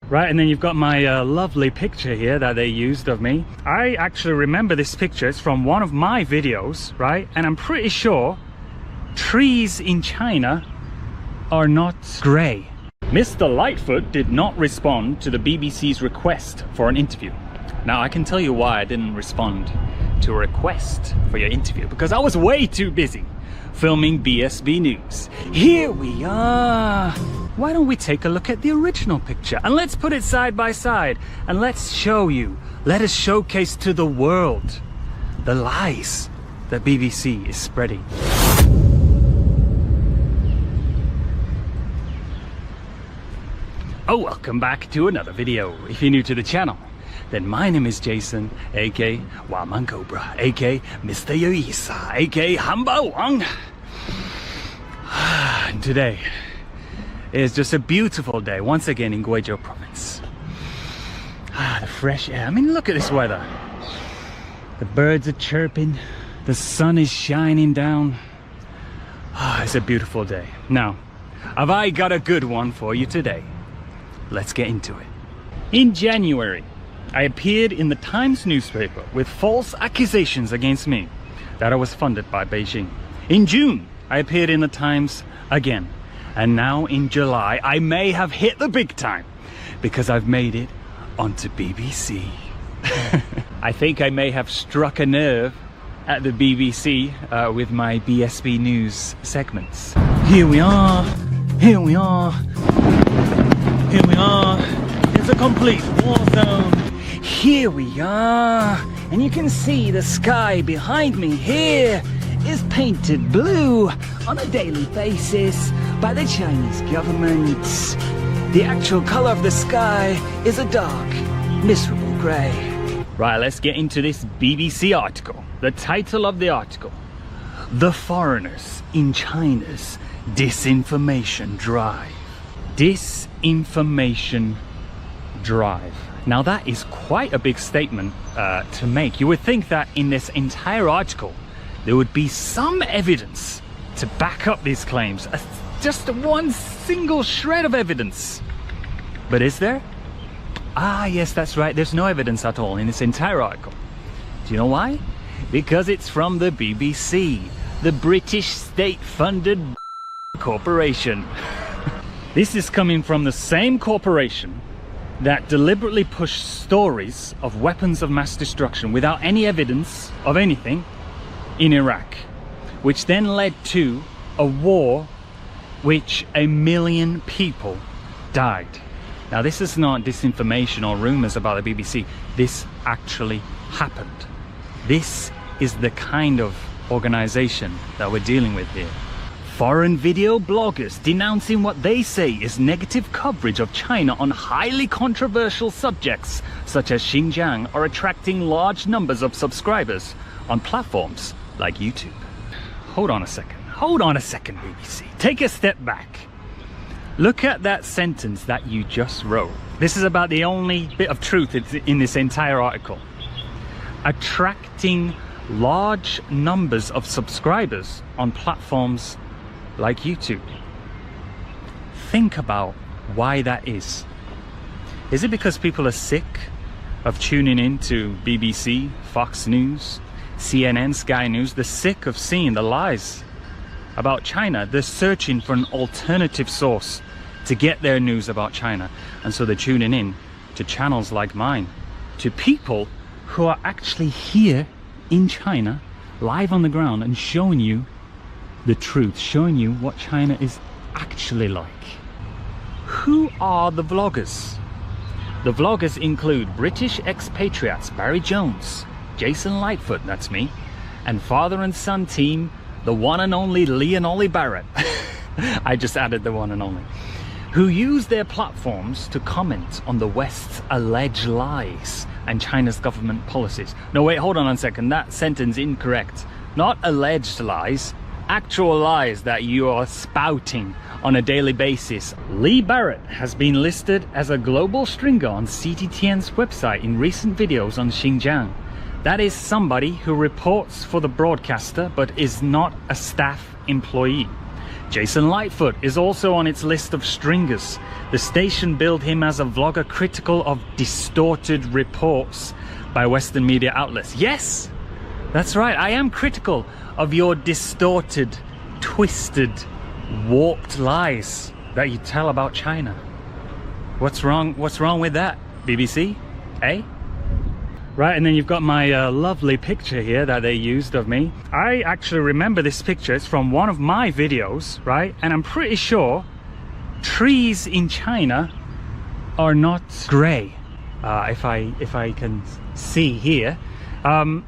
Right, and then you've got my lovely picture here that they used of me. I actually remember this picture. It's from one of my videos, right? And I'm pretty sure trees in China are not grey. Mr. Lightfoot did not respond to the BBC's request for an interview. Now, I can tell you why I didn't respond to a request for your interview, because I was way too busy filming BSB News. Here we are. Why don't we take a look at the original picture and let's put it side by side and let's show you, let us showcase to the world the lies that BBC is spreading. Oh, welcome back to another video. If you're new to the channel, then my name is Jason, aka Waman Cobra, aka Mr. Yoisa, aka Hamba Wang. And today is just a beautiful day once again in Guizhou province. The fresh air. I mean, look at this weather. The birds are chirping, the sun is shining down. It's a beautiful day. Now, have I got a good one for you today? Let's get into it. In January, I appeared in the Times newspaper with false accusations against me that I was funded by Beijing. In June, I appeared in the Times again. And now in July, I may have hit the big time because I've made it onto BBC. I think I may have struck a nerve at the BBC with my BSB News segments. Here we are, here we are, here we are. It's a complete war zone. Here we are, and you can see the sky behind me here is painted blue on a daily basis by the Chinese government. The actual color of the sky is a dark, miserable grey. Right, let's get into this BBC article. The title of the article: The Foreigners in China's Disinformation Drive. Disinformation drive. Now that is quite a big statement to make. You would think that in this entire article there would be some evidence to back up these claims. Just one single shred of evidence. But is there? Yes, that's right. There's no evidence at all in this entire article. Do you know why? Because it's from the BBC, the British state-funded corporation. This is coming from the same corporation that deliberately pushed stories of weapons of mass destruction without any evidence of anything in Iraq, which then led to a war which 1 million people died. Now, this is not disinformation or rumors about the BBC. This actually happened. This is the kind of organization that we're dealing with here. Foreign video bloggers denouncing what they say is negative coverage of China on highly controversial subjects such as Xinjiang are attracting large numbers of subscribers on platforms like YouTube. Hold on a second. Hold on a second, BBC. Take a step back. Look at that sentence that you just wrote. This is about the only bit of truth in this entire article. Attracting large numbers of subscribers on platforms like YouTube. Think about why that is. Is it because people are sick of tuning in to BBC, Fox News, CNN, Sky News? They're sick of seeing the lies about China. They're searching for an alternative source to get their news about China. And so they're tuning in to channels like mine, to people who are actually here in China, live on the ground, and showing you the truth, showing you what China is actually like. Who are the vloggers? The vloggers include British expatriates Barry Jones, Jason Lightfoot, that's me, and father and son team, the one and only Lee and Ollie Barrett. I just added the one and only, who use their platforms to comment on the West's alleged lies and China's government policies. No, wait, hold on a second. That sentence incorrect. Not alleged lies, actual lies that you are spouting on a daily basis. Lee Barrett has been listed as a global stringer on CTTN's website in recent videos on Xinjiang. That is somebody who reports for the broadcaster but is not a staff employee. Jason Lightfoot is also on its list of stringers. The station billed him as a vlogger critical of distorted reports by Western media outlets. Yes, that's right, I am critical of your distorted, twisted, warped lies that you tell about China. What's wrong with that, BBC? Eh? Right, and then you've got my lovely picture here that they used of me. I actually remember this picture. It's from one of my videos, right? And I'm pretty sure trees in China are not grey, if I can see here. And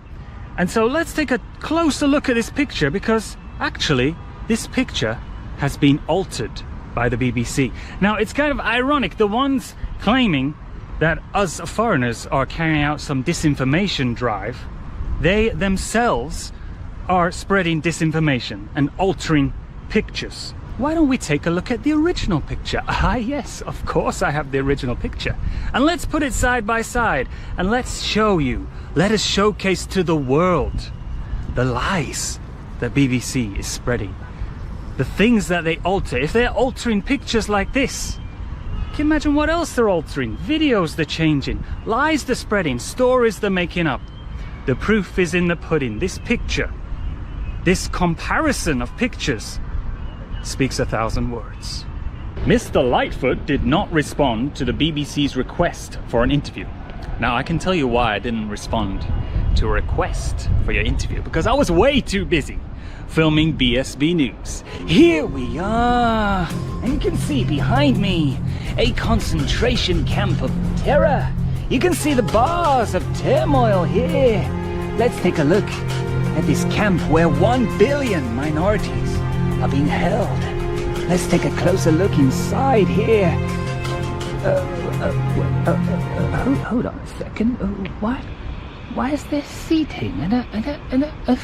so let's take a closer look at this picture, because actually this picture has been altered by the BBC. Now, it's kind of ironic. The ones claiming that us foreigners are carrying out some disinformation drive, they themselves are spreading disinformation and altering pictures. Why don't we take a look at the original picture? Ah, yes, of course I have the original picture. And let's put it side by side and let's show you, let us showcase to the world the lies that BBC is spreading. The things that they alter. If they're altering pictures like this, can you imagine what else they're altering? Videos they're changing, lies they're spreading, stories they're making up. The proof is in the pudding. This picture, this comparison of pictures speaks 1,000 words. Mr. Lightfoot did not respond to the BBC's request for an interview. Now, I can tell you why I didn't respond to a request for your interview, because I was way too busy filming BSB News. Here we are, and you can see behind me a concentration camp of terror. You can see the bars of turmoil here. Let's take a look at this camp where 1 billion minorities are being held. Let's take a closer look inside here. Hold on a second. Why is there seating and a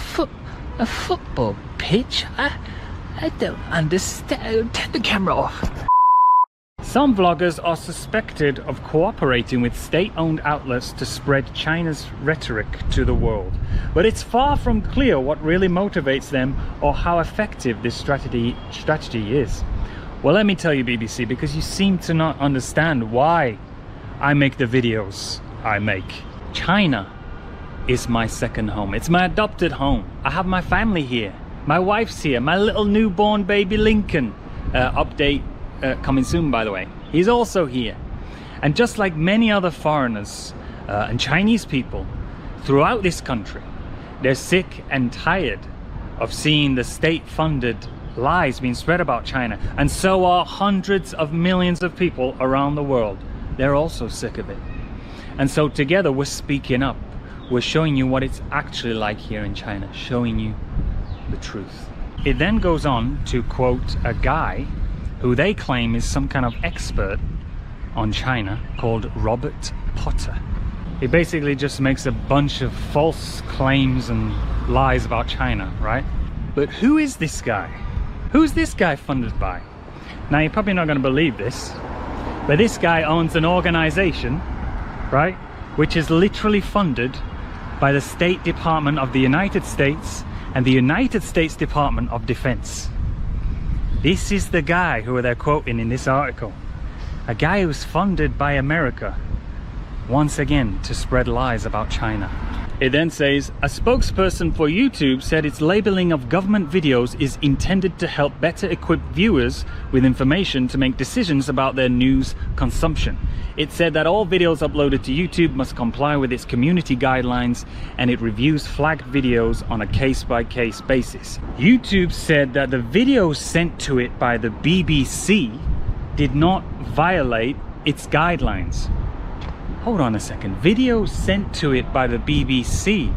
football pitch? I don't understand. Turn the camera off. Some vloggers are suspected of cooperating with state-owned outlets to spread China's rhetoric to the world. But it's far from clear what really motivates them or how effective this strategy is. Well, let me tell you, BBC, because you seem to not understand why I make the videos I make. China is my second home. It's my adopted home. I have my family here. My wife's here. My little newborn baby Lincoln. Update coming soon, by the way. He's also here. And just like many other foreigners and Chinese people throughout this country, they're sick and tired of seeing the state-funded lies being spread about China. And so are hundreds of millions of people around the world. They're also sick of it. And so together we're speaking up. We're showing you what it's actually like here in China, showing you the truth. It then goes on to quote a guy who they claim is some kind of expert on China called Robert Potter. He basically just makes a bunch of false claims and lies about China, right? But who is this guy? Who's this guy funded by? Now, you're probably not going to believe this, but this guy owns an organization, right, which is literally funded by the State Department of the United States and the United States Department of Defense. This is the guy who they're quoting in this article. A guy who's funded by America, once again, to spread lies about China. It then says, a spokesperson for YouTube said its labeling of government videos is intended to help better equip viewers with information to make decisions about their news consumption. It said that all videos uploaded to YouTube must comply with its community guidelines, and it reviews flagged videos on a case-by-case basis. YouTube said that the videos sent to it by the BBC did not violate its guidelines. Hold on a second, videos sent to it by the BBC.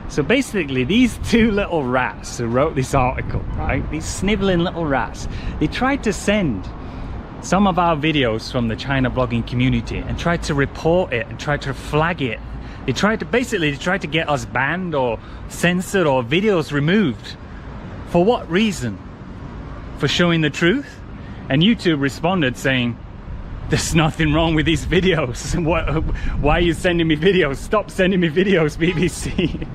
So basically these two little rats who wrote this article, right, these sniveling little rats, they tried to send some of our videos from the China blogging community and tried to report it and tried to flag it. They tried to get us banned or censored or videos removed. For what reason? For showing the truth? And YouTube responded saying, there's nothing wrong with these videos. Why are you sending me videos? Stop sending me videos, BBC.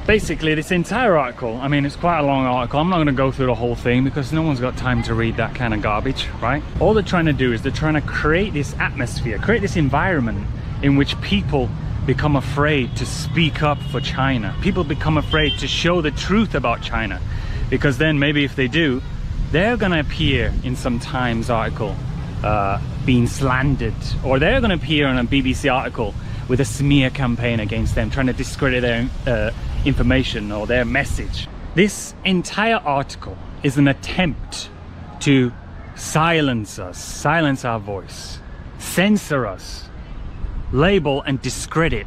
Basically, this entire article, I mean, it's quite a long article. I'm not going to go through the whole thing because no one's got time to read that kind of garbage, right? All they're trying to do is they're trying to create this atmosphere, create this environment in which people become afraid to speak up for China. People become afraid to show the truth about China, because then maybe if they do, they're going to appear in some Times article being slandered, or they're going to appear in a BBC article with a smear campaign against them, trying to discredit their information or their message. This entire article is an attempt to silence us, silence our voice, censor us, label and discredit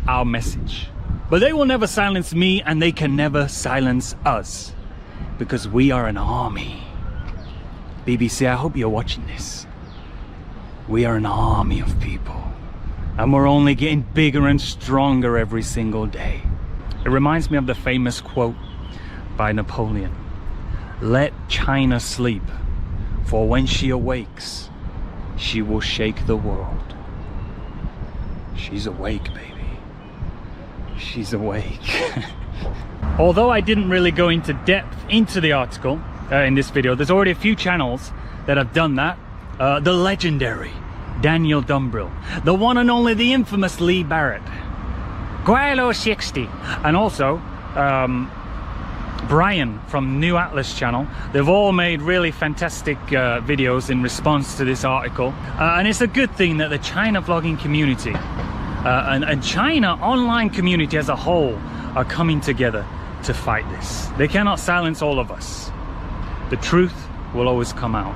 our message. But they will never silence me, and they can never silence us, because we are an army. BBC, I hope you're watching this. We are an army of people, and we're only getting bigger and stronger every single day. It reminds me of the famous quote by Napoleon: "Let China sleep, for when she awakes, she will shake the world." She's awake, baby. She's awake. Although I didn't really go into depth into the article in this video, there's already a few channels that have done that. The legendary Daniel Dumbrill, the one and only, the infamous Lee Barrett, Guilo 60, and also Brian from New Atlas channel. They've all made really fantastic videos in response to this article, and it's a good thing that the China vlogging community and China online community as a whole are coming together to fight this. They cannot silence all of us. The truth will always come out.